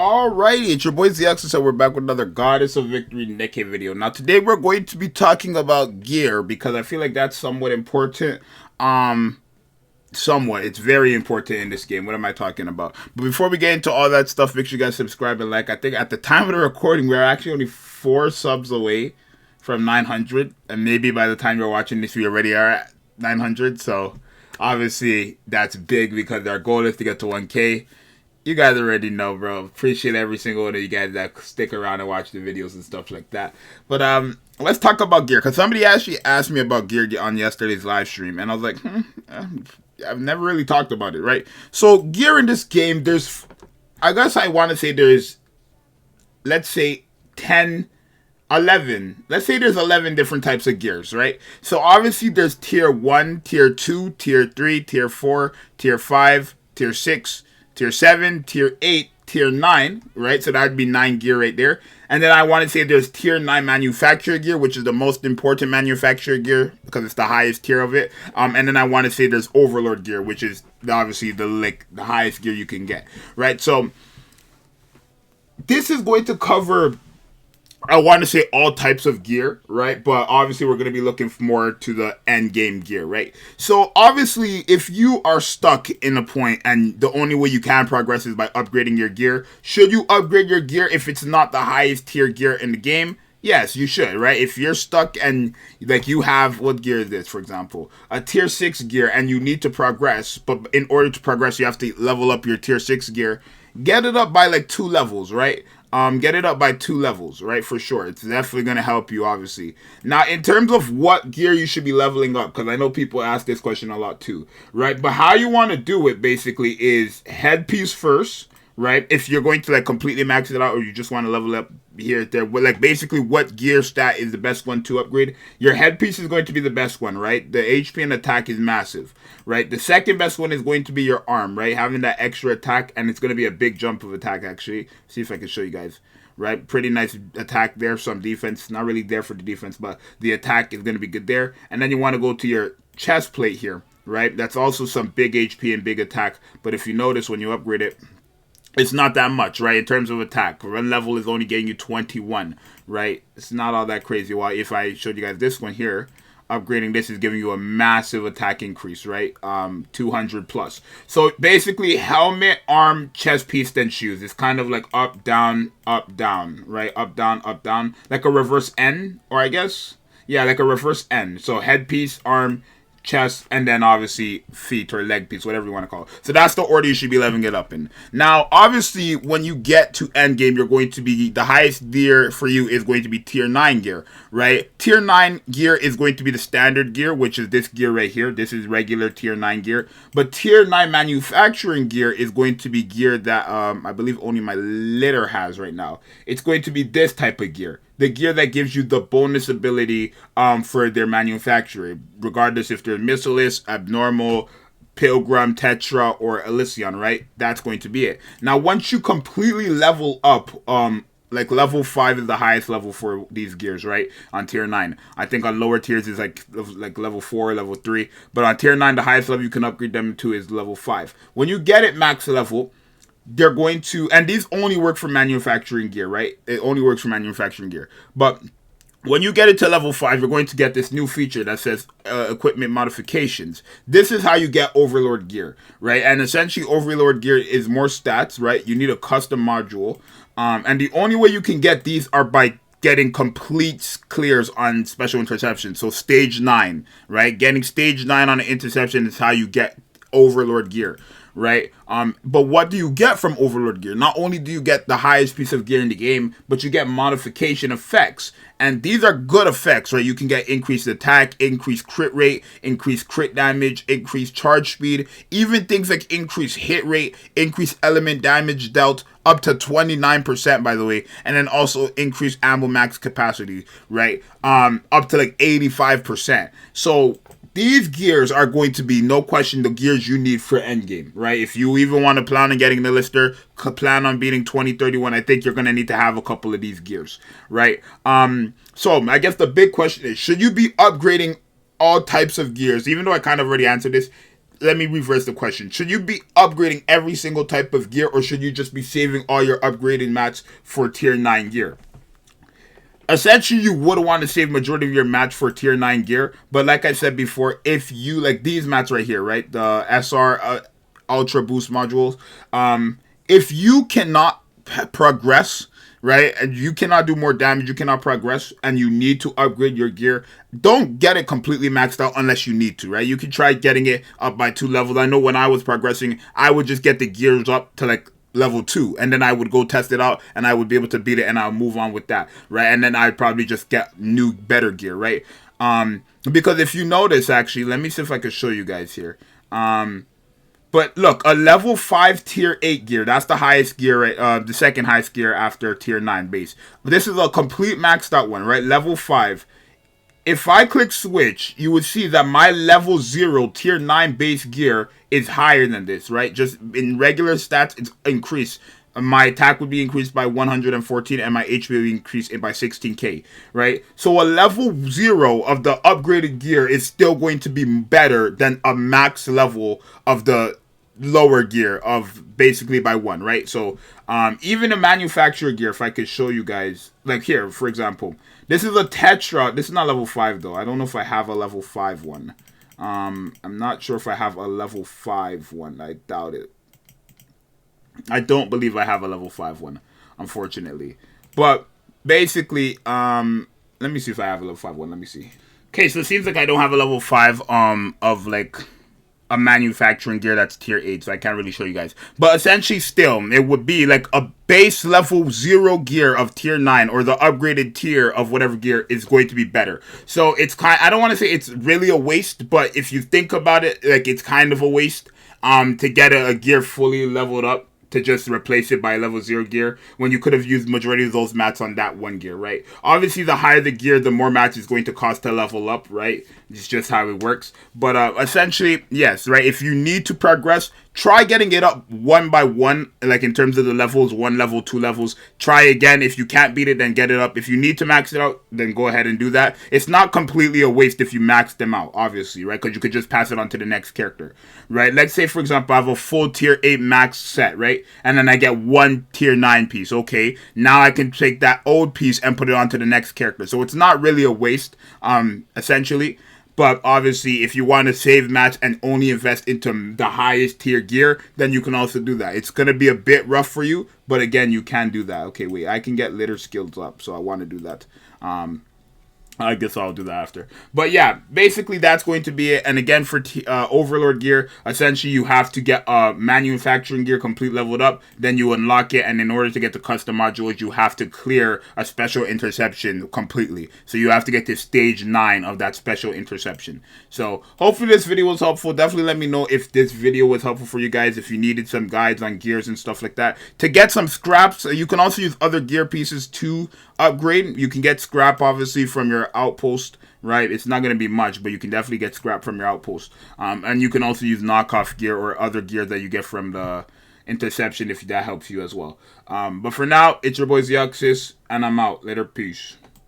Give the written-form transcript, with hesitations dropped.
Alrighty, it's your boy Zxous, so we're back with another Goddess of Victory Nikke video. Now today we're going to be talking about gear because I feel like that's somewhat important. Somewhat. It's very important in this game. What am I talking about? But before we get into all that stuff, make sure you guys subscribe and like. I think at the time of the recording, we're actually only 4 subs away from 900. And maybe by the time you're watching this, we already are at 900. So obviously that's big because our goal is to get to 1K. You guys already know, bro. Appreciate every single one of you guys that stick around and watch the videos and stuff like that. But let's talk about gear, because somebody actually asked me about gear on yesterday's live stream, and I was like, I've never really talked about it, right? So gear in this game, I guess I want to say there's, let's say 11. Let's say there's 11 different types of gears, right? So obviously there's tier 1, tier 2, tier 3, tier 4, tier 5, tier 6, tier 7, tier 8, tier 9, right? So that would be 9 gear right there. And then I want to say there's tier 9 manufacturer gear, which is the most important manufacturer gear because it's the highest tier of it. And then I want to say there's Overlord gear, which is obviously the highest gear you can get, right? So this is going to cover, I want to say, all types of gear, right? But obviously we're going to be looking more to the end game gear, right? So obviously if you are stuck in a point and the only way you can progress is by upgrading your gear, should you upgrade your gear if it's not the highest tier gear in the game? Yes, you should, right? If you're stuck and like you have, what gear is this, for example? A tier 6 gear, and you need to progress, but in order to progress you have to level up your tier 6 gear. Get it up by like 2 levels, right? Get it up by 2 levels, right? For sure. It's definitely going to help you, obviously. Now, in terms of what gear you should be leveling up, because I know people ask this question a lot too, right? But how you want to do it, basically, is headpiece first, right? If you're going to, like, completely max it out or you just want to level up here, there, like, basically, what gear stat is the best one to upgrade? Your headpiece is going to be the best one, right? The HP and attack is massive, right? The second best one is going to be your arm, right? Having that extra attack, and it's going to be a big jump of attack, actually. See if I can show you guys, right? Pretty nice attack there, some defense. Not really there for the defense, but the attack is going to be good there. And then you want to go to your chest plate here, right? That's also some big HP and big attack, but if you notice when you upgrade it, it's not that much, right, in terms of attack. Run level is only getting you 21, right? It's not all that crazy. While if I showed you guys this one here, upgrading this is giving you a massive attack increase, right? 200 plus. So basically, helmet, arm, chest piece, then shoes. It's kind of like up, down, right? Up, down, like a reverse N, or I guess, yeah, like a reverse N. So headpiece, arm, chest, and then obviously feet or leg piece, whatever you want to call it. So that's the order you should be leveling it up in. Now, obviously, when you get to end game, you're going to be, the highest gear for you is going to be tier 9 gear, right? Tier 9 gear is going to be the standard gear, which is this gear right here. This is regular tier 9 gear. But tier 9 manufacturing gear is going to be gear that I believe only my litter has right now. It's going to be this type of gear. The gear that gives you the bonus ability for their manufacturer, regardless if they're Missilus, Abnormal, Pilgrim, Tetra, or Elysion, right? That's going to be it. Now, once you completely level up, like level 5 is the highest level for these gears, right? On tier 9. I think on lower tiers is like level 4, level 3. But on tier 9, the highest level you can upgrade them to is level 5. When you get it max level, they're going to, and these only work for manufacturing gear, right? It only works for manufacturing gear. But when you get it to level 5, you're going to get this new feature that says equipment modifications. This is how you get Overlord gear, right? And essentially, Overlord gear is more stats, right? You need a custom module. And the only way you can get these are by getting complete clears on special interception. So stage 9, right? Getting stage 9 on an interception is how you get Overlord gear, right? But what do you get from Overlord gear? Not only do you get the highest piece of gear in the game, but you get modification effects. And these are good effects, right? You can get increased attack, increased crit rate, increased crit damage, increased charge speed, even things like increased hit rate, increased element damage dealt, up to 29%, by the way, and then also increased ammo max capacity, right? Up to like 85%. So these gears are going to be, no question, the gears you need for endgame, right? If you even want to plan on getting the lister, plan on beating 2031, I think you're going to need to have a couple of these gears, right? So I guess the big question is, should you be upgrading all types of gears? Even though I kind of already answered this, let me reverse the question. Should you be upgrading every single type of gear, or should you just be saving all your upgraded mats for tier 9 gear? Essentially, you would want to save majority of your mats for tier 9 gear, but like I said before, if you, like these mats right here, right, the SR Ultra Boost modules, if you cannot progress, right, and you cannot do more damage, you cannot progress, and you need to upgrade your gear, don't get it completely maxed out unless you need to, right? You can try getting it up by 2 levels. I know when I was progressing, I would just get the gears up to like level 2, and then I would go test it out, and I would be able to beat it, and I'll move on with that, right? And then I'd probably just get new, better gear, right? Because if you notice, actually, let me see if I can show you guys here. But look, a level 5 tier 8 gear, that's the highest gear, right? The second highest gear after tier 9 base. But this is a complete maxed out one, right? Level 5. If I click switch, you would see that my level 0 tier 9 base gear is higher than this, right? Just in regular stats, it's increased. My attack would be increased by 114 and my HP would be increased by 16k, right? So a level 0 of the upgraded gear is still going to be better than a max level of the lower gear of basically by 1, right? So even a manufacturer gear, if I could show you guys, like here, for example, this is a Tetra. This is not level 5 though. I don't know if I have a level 5 one. I'm not sure if I have a level 5 one. I doubt it. I don't believe I have a level 5 one, unfortunately. But basically, let me see if I have a level 5 one. Let me see. Okay, so it seems like I don't have a level 5 of like a manufacturing gear that's tier 8, so I can't really show you guys. But essentially still, it would be like a base level 0 gear of tier 9, or the upgraded tier of whatever gear is going to be better. So it's I don't want to say it's really a waste, but if you think about it, like it's kind of a waste to get a gear fully leveled up, to just replace it by a level 0 gear when you could have used majority of those mats on that one gear, right? Obviously, the higher the gear, the more mats is going to cost to level up, right? It's just how it works. But essentially, yes, right? If you need to progress, try getting it up 1 by 1, like in terms of the levels, 1 level, 2 levels. Try again. If you can't beat it, then get it up. If you need to max it out, then go ahead and do that. It's not completely a waste if you max them out, obviously, right? Because you could just pass it on to the next character, right? Let's say, for example, I have a full tier 8 max set, right? And then I get 1 tier 9 piece. Okay, now I can take that old piece and put it onto the next character. So it's not really a waste, essentially. But obviously, if you want to save mats and only invest into the highest tier gear, then you can also do that. It's going to be a bit rough for you, but again, you can do that. Okay, wait, I can get litter skills up, so I want to do that. I guess I'll do that after. But yeah, basically that's going to be it. And again, for Overlord gear, essentially you have to get manufacturing gear complete leveled up. Then you unlock it. And in order to get the custom modules, you have to clear a special interception completely. So you have to get to stage 9 of that special interception. So hopefully this video was helpful. Definitely let me know if this video was helpful for you guys. If you needed some guides on gears and stuff like that. To get some scraps, you can also use other gear pieces to upgrade. You can get scrap obviously from your outpost, right? It's not going to be much, but you can definitely get scrap from your outpost. And you can also use knockoff gear or other gear that you get from the interception if that helps you as well. But for now, it's your boy Zxous, and I'm out. Later, peace.